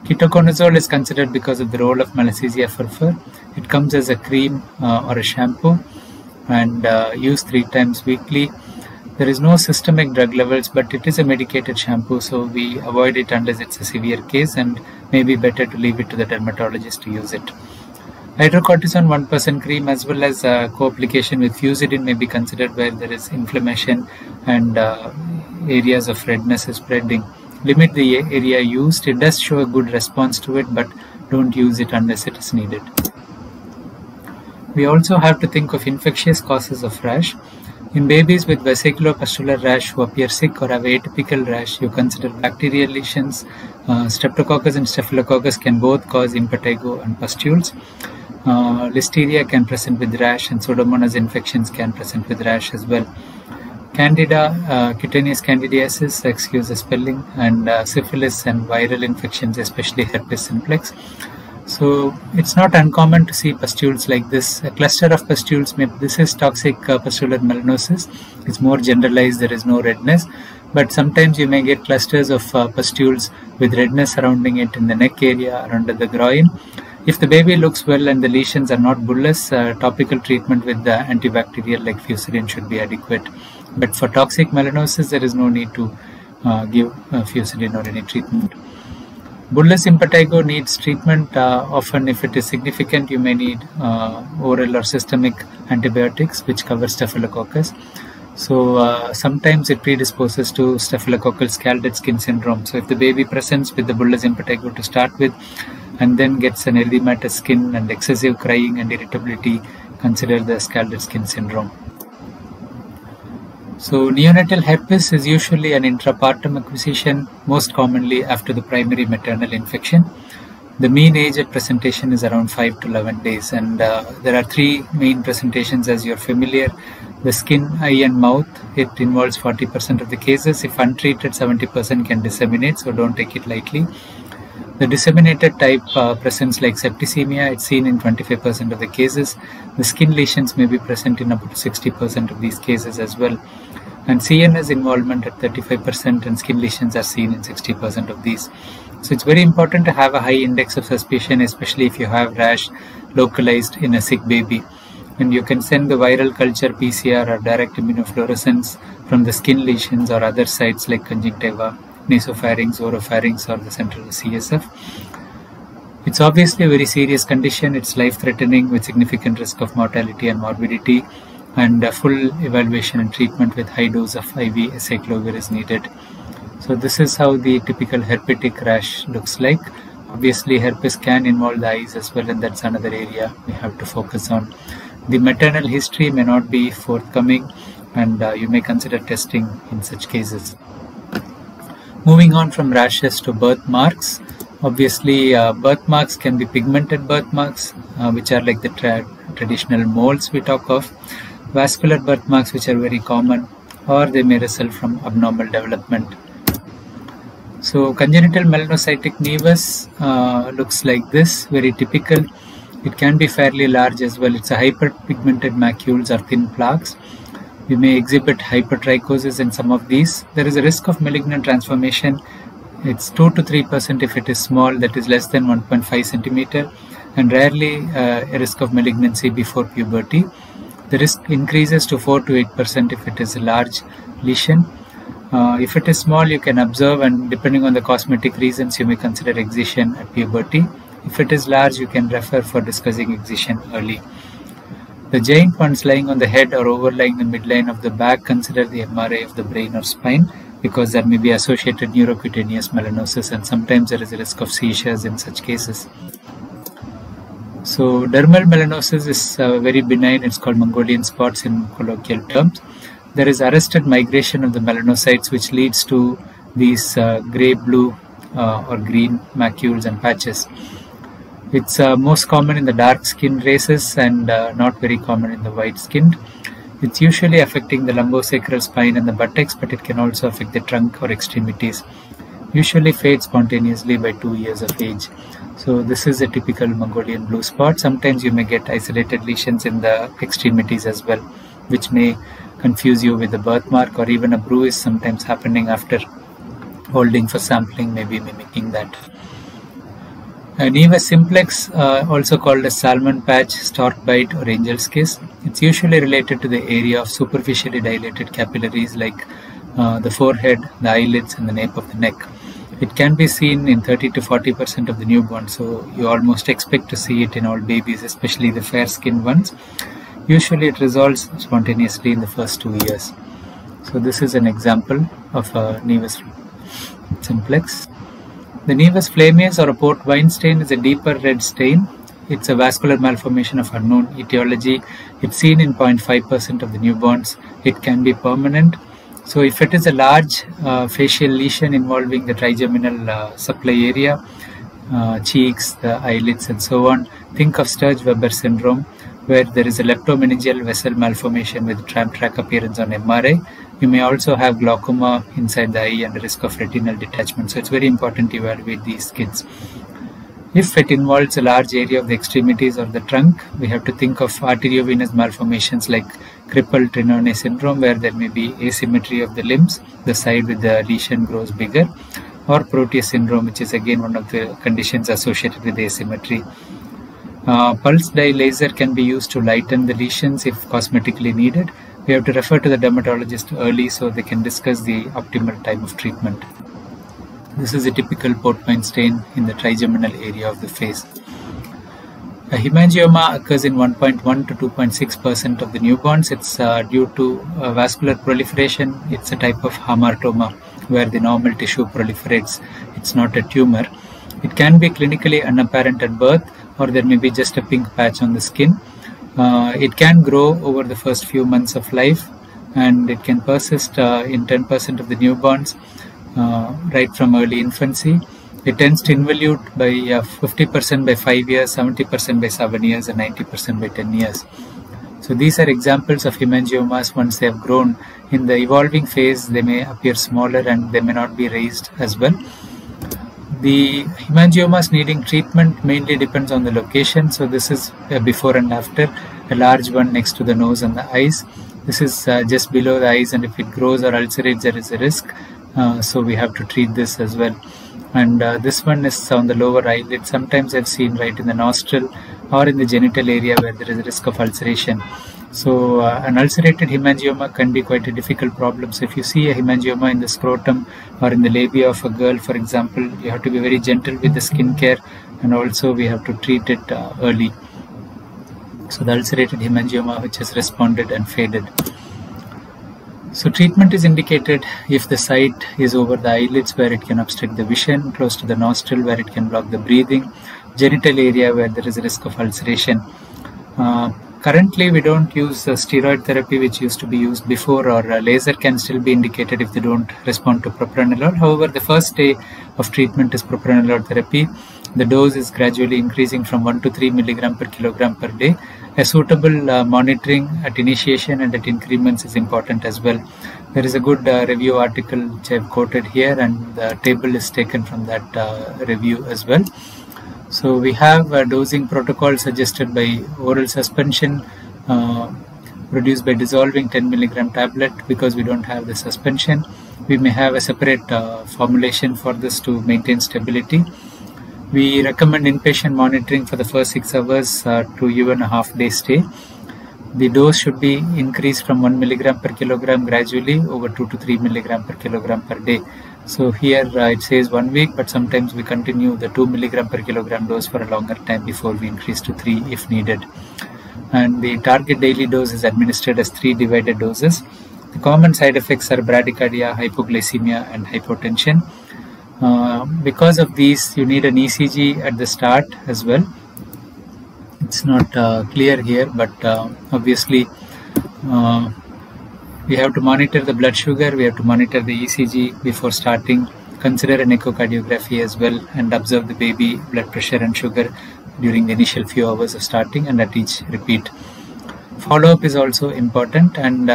Ketoconazole is considered because of the role of Malassezia furfur. It comes as a cream or a shampoo, and used 3 times weekly. There is no systemic drug levels, but it is a medicated shampoo, so we avoid it unless it's a severe case, and may be better to leave it to the dermatologist to use it. Hydrocortisone 1% cream as well as co-application with Fusidin may be considered where there is inflammation and areas of redness is spreading. Limit the area used. It does show a good response to it, but don't use it unless it is needed. We also have to think of infectious causes of rash. In babies with vesiculopustular rash who appear sick or have atypical rash, you consider bacterial lesions. Streptococcus and Staphylococcus can both cause impetigo and pustules. Listeria can present with rash, and Pseudomonas infections can present with rash as well. Candida, cutaneous candidiasis, excuse the spelling, and syphilis and viral infections, especially herpes simplex. So it's not uncommon to see pustules like this. A cluster of pustules, this is toxic pustular melanosis. It's more generalized, there is no redness. But sometimes you may get clusters of pustules with redness surrounding it in the neck area or under the groin. If the baby looks well and the lesions are not bullous, topical treatment with the antibacterial like Fusirin should be adequate. But for toxic melanosis, there is no need to give Fusirin or any treatment. Bullous impetigo needs treatment. Often if it is significant, you may need oral or systemic antibiotics which cover Staphylococcus. So sometimes it predisposes to staphylococcal scalded skin syndrome. So if the baby presents with the bullous impetigo to start with and then gets an erythematous skin and excessive crying and irritability, consider the scalded skin syndrome. So neonatal herpes is usually an intrapartum acquisition, most commonly after the primary maternal infection. The mean age at presentation is around 5 to 11 days, and there are three main presentations as you're familiar. The skin, eye and mouth, it involves 40% of the cases. If untreated, 70% can disseminate, so don't take it lightly. The disseminated type presents like septicemia. It's seen in 25% of the cases. The skin lesions may be present in up to 60% of these cases as well. And CNS involvement at 35% and skin lesions are seen in 60% of these. So it's very important to have a high index of suspicion, especially if you have rash localized in a sick baby. And you can send the viral culture, PCR or direct immunofluorescence from the skin lesions or other sites like conjunctiva, nasopharynx, oropharynx or the central CSF. It's obviously a very serious condition. It's life-threatening with significant risk of mortality and morbidity, and full evaluation and treatment with high dose of IV acyclovir is needed. So this is how the typical herpetic rash looks like. Obviously herpes can involve the eyes as well, and that's another area we have to focus on. The maternal history may not be forthcoming, and you may consider testing in such cases. Moving on from rashes to birthmarks. Obviously birthmarks can be pigmented birthmarks, which are like the traditional moles we talk of. Vascular birthmarks, which are very common, or they may result from abnormal development. So congenital melanocytic nevus looks like this, very typical. It can be fairly large as well. It's a hyperpigmented macules or thin plaques. You may exhibit hypertrichosis in some of these. There is a risk of malignant transformation. It's 2 to 3% if it is small, that is less than 1.5 centimeter, and rarely a risk of malignancy before puberty. The risk increases to 4 to 8% if it is a large lesion. If it is small, you can observe, and depending on the cosmetic reasons, you may consider excision at puberty. If it is large, you can refer for discussing excision early. The giant ones lying on the head or overlying the midline of the back, consider the MRI of the brain or spine, because there may be associated neurocutaneous melanosis, and sometimes there is a risk of seizures in such cases. So dermal melanosis is very benign. It's called Mongolian spots in colloquial terms. There is arrested migration of the melanocytes, which leads to these gray, blue or green macules and patches. It's most common in the dark skin races and not very common in the white skinned. It's usually affecting the lumbosacral spine and the buttocks, but it can also affect the trunk or extremities. Usually fades spontaneously by 2 years of age. So this is a typical Mongolian blue spot. Sometimes you may get isolated lesions in the extremities as well, which may confuse you with the birthmark, or even a bruise sometimes happening after holding for sampling, maybe mimicking that. Nevus simplex, also called as salmon patch, stork bite or angel's kiss. It's usually related to the area of superficially dilated capillaries like the forehead, the eyelids and the nape of the neck. It can be seen in 30 to 40% of the newborns, so you almost expect to see it in all babies, especially the fair-skinned ones. Usually it resolves spontaneously in the first 2 years. So this is an example of a nevus simplex. The nevus flammeus or a port wine stain is a deeper red stain. it's a vascular malformation of unknown etiology. It's seen in 0.5% of the newborns. It can be permanent. So if it is a large facial lesion involving the trigeminal supply area, cheeks, the eyelids and so on, think of Sturge-Weber syndrome, where there is a leptomeningeal vessel malformation with tram track appearance on MRI. You may also have glaucoma inside the eye and the risk of retinal detachment. So it's very important to evaluate these kids. If it involves a large area of the extremities or the trunk, we have to think of arteriovenous malformations like Krippel-Trenaunay syndrome, where there may be asymmetry of the limbs, the side with the lesion grows bigger, or Proteus syndrome, which is again one of the conditions associated with asymmetry. Pulse dye laser can be used to lighten the lesions if cosmetically needed. We have to refer to the dermatologist early so they can discuss the optimal time of treatment. This is a typical port wine stain in the trigeminal area of the face. A hemangioma occurs in 1.1 to 2.6% of the newborns. It's due to vascular proliferation. It's a type of hamartoma where the normal tissue proliferates. It's not a tumor. It can be clinically unapparent at birth, or there may be just a pink patch on the skin. It can grow over the first few months of life, and it can persist in 10% of the newborns right from early infancy. It tends to involute by 50% by 5 years, 70% by 7 years, and 90% by 10 years. So these are examples of hemangiomas once they have grown. In the evolving phase, they may appear smaller and they may not be raised as well. The hemangiomas needing treatment mainly depends on the location. So this is before and after. A large one next to the nose and the eyes. This is just below the eyes, and if it grows or ulcerates, there is a risk. So we have to treat this as well. And this one is on the lower eyelid. Sometimes I've seen right in the nostril or in the genital area where there is a risk of ulceration. So an ulcerated hemangioma can be quite a difficult problem. So if you see a hemangioma in the scrotum or in the labia of a girl, for example, you have to be very gentle with the skin care, and also we have to treat it early. So the ulcerated hemangioma which has responded and faded. So treatment is indicated if the site is over the eyelids where it can obstruct the vision, close to the nostril where it can block the breathing, genital area where there is a risk of ulceration. Currently we don't use steroid therapy which used to be used before, or laser can still be indicated if they don't respond to propranolol. However, the first day of treatment is propranolol therapy. The dose is gradually increasing from 1 to 3 mg per kilogram per day. A suitable monitoring at initiation and at increments is important as well. There is a good review article which I have quoted here, and the table is taken from that review as well. So we have a dosing protocol suggested by oral suspension produced by dissolving 10 mg tablet. Because we don't have the suspension, we may have a separate formulation for this to maintain stability. We recommend inpatient monitoring for the first 6 hours to even a half-day stay. The dose should be increased from 1 mg per kilogram gradually over 2 to 3 mg per kilogram per day. So here it says 1 week, but sometimes we continue the 2 mg per kilogram dose for a longer time before we increase to 3 if needed. And the target daily dose is administered as 3 divided doses. The common side effects are bradycardia, hypoglycemia, and hypotension. Because of these, you need an ECG at the start as well. It's not clear here, but obviously we have to monitor the blood sugar, we have to monitor the ECG before starting, consider an echocardiography as well, and observe the baby blood pressure and sugar during the initial few hours of starting and at each repeat. Follow-up is also important, and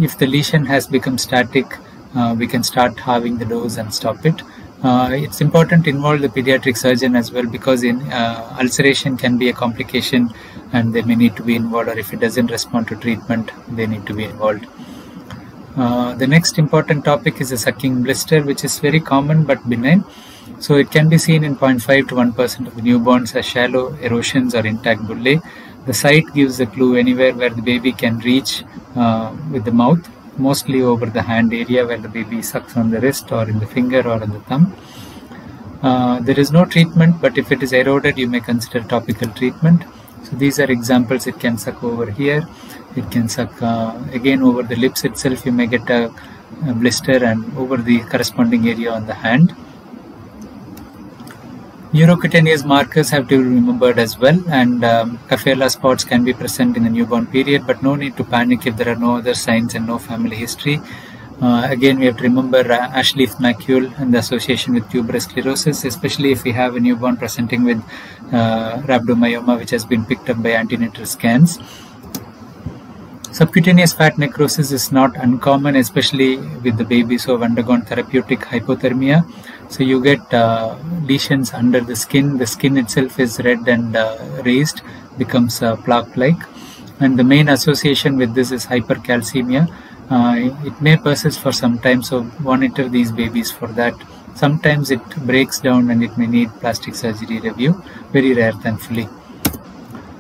if the lesion has become static, we can start halving the dose and stop it. It's important to involve the pediatric surgeon as well, because ulceration can be a complication and they may need to be involved, or if it doesn't respond to treatment, they need to be involved. The next important topic is a sucking blister, which is very common but benign. So it can be seen in 0.5 to 1% of the newborns as shallow erosions or intact bullae. The site gives a clue anywhere where the baby can reach with the mouth, mostly over the hand area where the baby sucks on the wrist or in the finger or on the thumb. There is no treatment, but if it is eroded, you may consider topical treatment. So these are examples. It can suck over here, it can suck again over the lips itself. You may get a blister, and over the corresponding area on the hand. Neurocutaneous markers have to be remembered as well, and Kaffeala spots can be present in the newborn period, but no need to panic if there are no other signs and no family history. Again, we have to remember ash leaf macule and the association with tuberous sclerosis, especially if we have a newborn presenting with rhabdomyoma, which has been picked up by antenatal scans. Subcutaneous fat necrosis is not uncommon, especially with the babies who have undergone therapeutic hypothermia. So you get lesions under the skin. The skin itself is red and raised, becomes plaque-like. And the main association with this is hypercalcemia. It may persist for some time, so monitor these babies for that. Sometimes it breaks down and it may need plastic surgery review. Very rare, thankfully.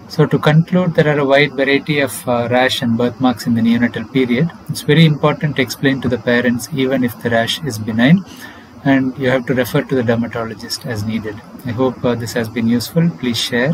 So to conclude, there are a wide variety of rash and birthmarks in the neonatal period. It's very important to explain to the parents even if the rash is benign, and you have to refer to the dermatologist as needed. I hope this has been useful. Please share.